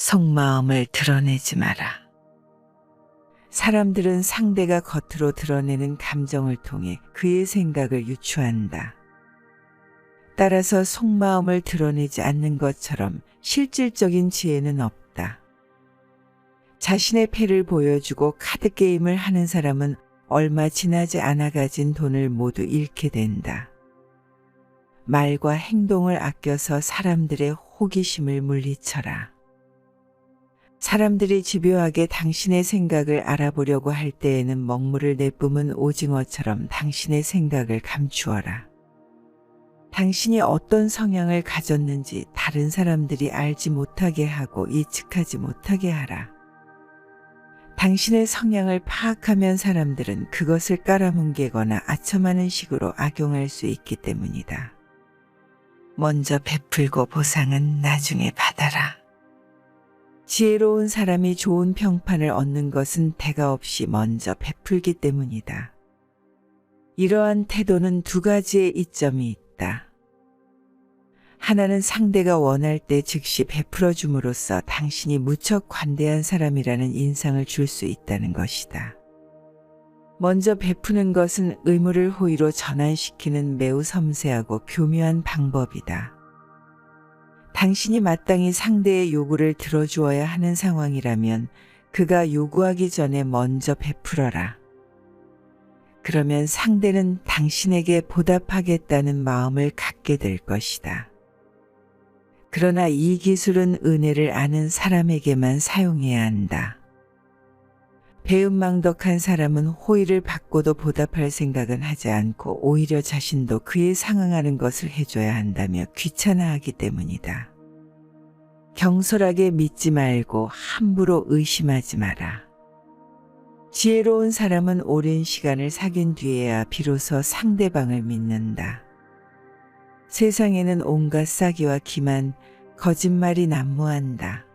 속마음을 드러내지 마라. 사람들은 상대가 겉으로 드러내는 감정을 통해 그의 생각을 유추한다. 따라서 속마음을 드러내지 않는 것처럼 실질적인 지혜는 없다. 자신의 패를 보여주고 카드게임을 하는 사람은 얼마 지나지 않아 가진 돈을 모두 잃게 된다. 말과 행동을 아껴서 사람들의 호기심을 물리쳐라. 사람들이 집요하게 당신의 생각을 알아보려고 할 때에는 먹물을 내뿜은 오징어처럼 당신의 생각을 감추어라. 당신이 어떤 성향을 가졌는지 다른 사람들이 알지 못하게 하고 예측하지 못하게 하라. 당신의 성향을 파악하면 사람들은 그것을 깔아뭉개거나 아첨하는 식으로 악용할 수 있기 때문이다. 먼저 베풀고 보상은 나중에 받아라. 지혜로운 사람이 좋은 평판을 얻는 것은 대가 없이 먼저 베풀기 때문이다. 이러한 태도는 두 가지의 이점이 있다. 하나는 상대가 원할 때 즉시 베풀어 줌으로써 당신이 무척 관대한 사람이라는 인상을 줄 수 있다는 것이다. 먼저 베푸는 것은 의무를 호의로 전환시키는 매우 섬세하고 교묘한 방법이다. 당신이 마땅히 상대의 요구를 들어주어야 하는 상황이라면 그가 요구하기 전에 먼저 베풀어라. 그러면 상대는 당신에게 보답하겠다는 마음을 갖게 될 것이다. 그러나 이 기술은 은혜를 아는 사람에게만 사용해야 한다. 배은망덕한 사람은 호의를 받고도 보답할 생각은 하지 않고 오히려 자신도 그에 상응하는 것을 해줘야 한다며 귀찮아하기 때문이다. 경솔하게 믿지 말고 함부로 의심하지 마라. 지혜로운 사람은 오랜 시간을 사귄 뒤에야 비로소 상대방을 믿는다. 세상에는 온갖 싸기와 기만, 거짓말이 난무한다.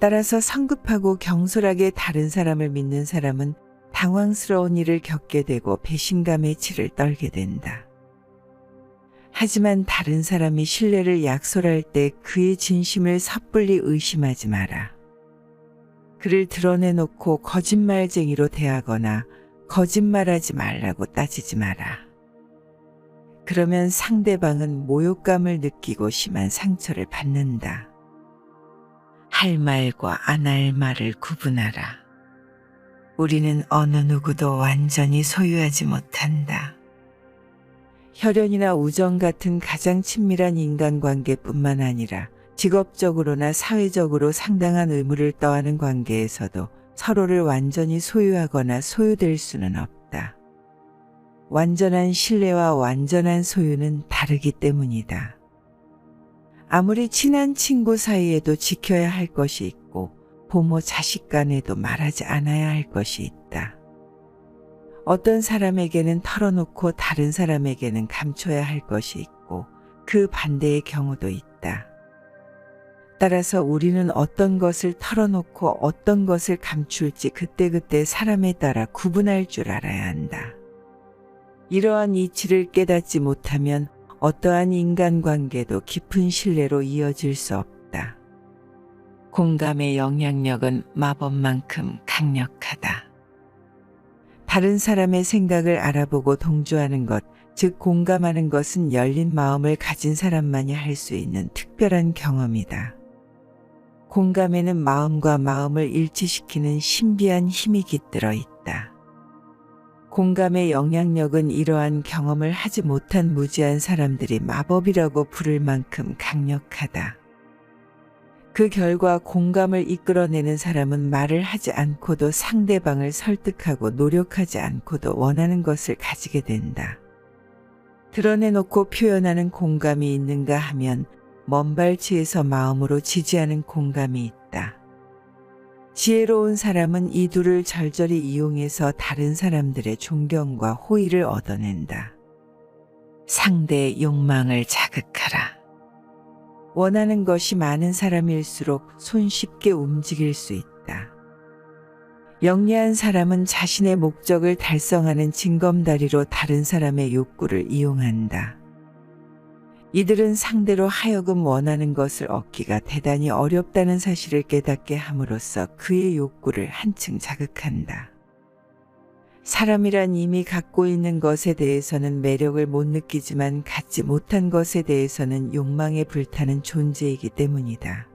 따라서 성급하고 경솔하게 다른 사람을 믿는 사람은 당황스러운 일을 겪게 되고 배신감의 치를 떨게 된다. 하지만 다른 사람이 신뢰를 약솔할 때 그의 진심을 섣불리 의심하지 마라. 그를 드러내놓고 거짓말쟁이로 대하거나 거짓말하지 말라고 따지지 마라. 그러면 상대방은 모욕감을 느끼고 심한 상처를 받는다. 할 말과 안 할 말을 구분하라. 우리는 어느 누구도 완전히 소유하지 못한다. 혈연이나 우정 같은 가장 친밀한 인간관계뿐만 아니라 직업적으로나 사회적으로 상당한 의무를 떠안은 관계에서도 서로를 완전히 소유하거나 소유될 수는 없다. 완전한 신뢰와 완전한 소유는 다르기 때문이다. 아무리 친한 친구 사이에도 지켜야 할 것이 있고 부모 자식 간에도 말하지 않아야 할 것이 있다. 어떤 사람에게는 털어놓고 다른 사람에게는 감춰야 할 것이 있고 그 반대의 경우도 있다. 따라서 우리는 어떤 것을 털어놓고 어떤 것을 감출지 그때그때 사람에 따라 구분할 줄 알아야 한다. 이러한 이치를 깨닫지 못하면 어떠한 인간관계도 깊은 신뢰로 이어질 수 없다. 공감의 영향력은 마법만큼 강력하다. 다른 사람의 생각을 알아보고 동조하는 것, 즉 공감하는 것은 열린 마음을 가진 사람만이 할 수 있는 특별한 경험이다. 공감에는 마음과 마음을 일치시키는 신비한 힘이 깃들어 있다. 공감의 영향력은 이러한 경험을 하지 못한 무지한 사람들이 마법이라고 부를 만큼 강력하다. 그 결과 공감을 이끌어내는 사람은 말을 하지 않고도 상대방을 설득하고 노력하지 않고도 원하는 것을 가지게 된다. 드러내놓고 표현하는 공감이 있는가 하면 먼 발치에서 마음으로 지지하는 공감이 있다. 지혜로운 사람은 이 둘을 절절히 이용해서 다른 사람들의 존경과 호의를 얻어낸다. 상대의 욕망을 자극하라. 원하는 것이 많은 사람일수록 손쉽게 움직일 수 있다. 영리한 사람은 자신의 목적을 달성하는 징검다리로 다른 사람의 욕구를 이용한다. 이들은 상대로 하여금 원하는 것을 얻기가 대단히 어렵다는 사실을 깨닫게 함으로써 그의 욕구를 한층 자극한다. 사람이란 이미 갖고 있는 것에 대해서는 매력을 못 느끼지만 갖지 못한 것에 대해서는 욕망에 불타는 존재이기 때문이다.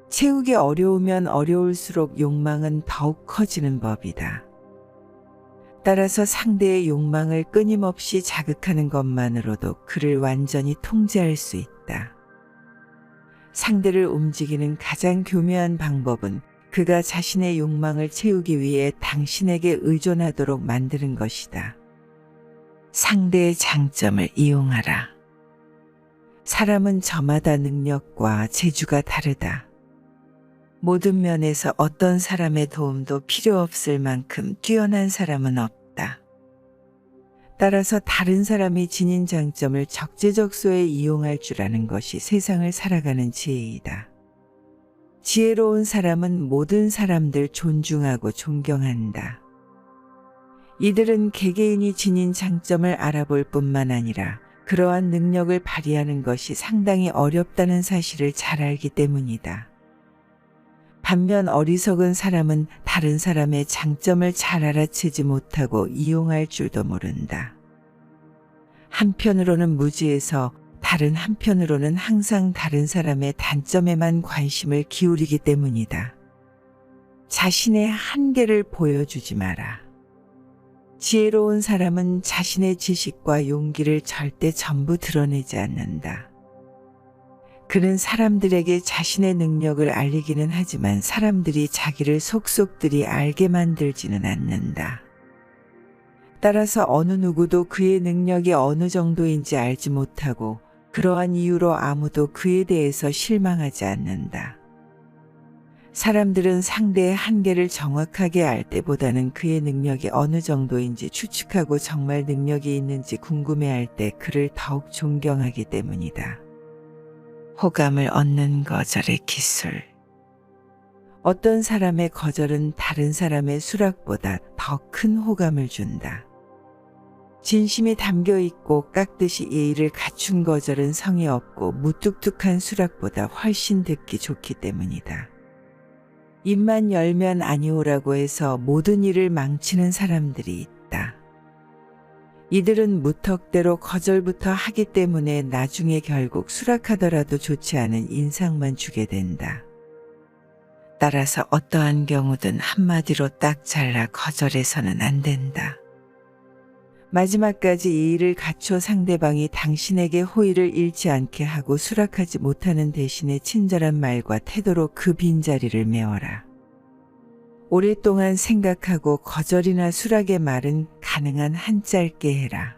채우기 어려우면 어려울수록 욕망은 더욱 커지는 법이다. 따라서 상대의 욕망을 끊임없이 자극하는 것만으로도 그를 완전히 통제할 수 있다. 상대를 움직이는 가장 교묘한 방법은 그가 자신의 욕망을 채우기 위해 당신에게 의존하도록 만드는 것이다. 상대의 장점을 이용하라. 사람은 저마다 능력과 재주가 다르다. 모든 면에서 어떤 사람의 도움도 필요 없을 만큼 뛰어난 사람은 없다. 따라서 다른 사람이 지닌 장점을 적재적소에 이용할 줄 아는 것이 세상을 살아가는 지혜이다. 지혜로운 사람은 모든 사람들 존중하고 존경한다. 이들은 개개인이 지닌 장점을 알아볼 뿐만 아니라 그러한 능력을 발휘하는 것이 상당히 어렵다는 사실을 잘 알기 때문이다. 반면 어리석은 사람은 다른 사람의 장점을 잘 알아채지 못하고 이용할 줄도 모른다. 한편으로는 무지해서 다른 한편으로는 항상 다른 사람의 단점에만 관심을 기울이기 때문이다. 자신의 한계를 보여주지 마라. 지혜로운 사람은 자신의 지식과 용기를 절대 전부 드러내지 않는다. 그는 사람들에게 자신의 능력을 알리기는 하지만 사람들이 자기를 속속들이 알게 만들지는 않는다. 따라서 어느 누구도 그의 능력이 어느 정도인지 알지 못하고 그러한 이유로 아무도 그에 대해서 실망하지 않는다. 사람들은 상대의 한계를 정확하게 알 때보다는 그의 능력이 어느 정도인지 추측하고 정말 능력이 있는지 궁금해할 때 그를 더욱 존경하기 때문이다. 호감을 얻는 거절의 기술. 어떤 사람의 거절은 다른 사람의 수락보다 더 큰 호감을 준다. 진심이 담겨 있고 깍듯이 예의를 갖춘 거절은 성의 없고 무뚝뚝한 수락보다 훨씬 듣기 좋기 때문이다. 입만 열면 아니오라고 해서 모든 일을 망치는 사람들이 있다. 이들은 무턱대로 거절부터 하기 때문에 나중에 결국 수락하더라도 좋지 않은 인상만 주게 된다. 따라서 어떠한 경우든 한마디로 딱 잘라 거절해서는 안 된다. 마지막까지 예의를 갖춰 상대방이 당신에게 호의를 잃지 않게 하고 수락하지 못하는 대신에 친절한 말과 태도로 그 빈자리를 메워라. 오랫동안 생각하고 거절이나 수락의 말은 가능한 한 짧게 해라.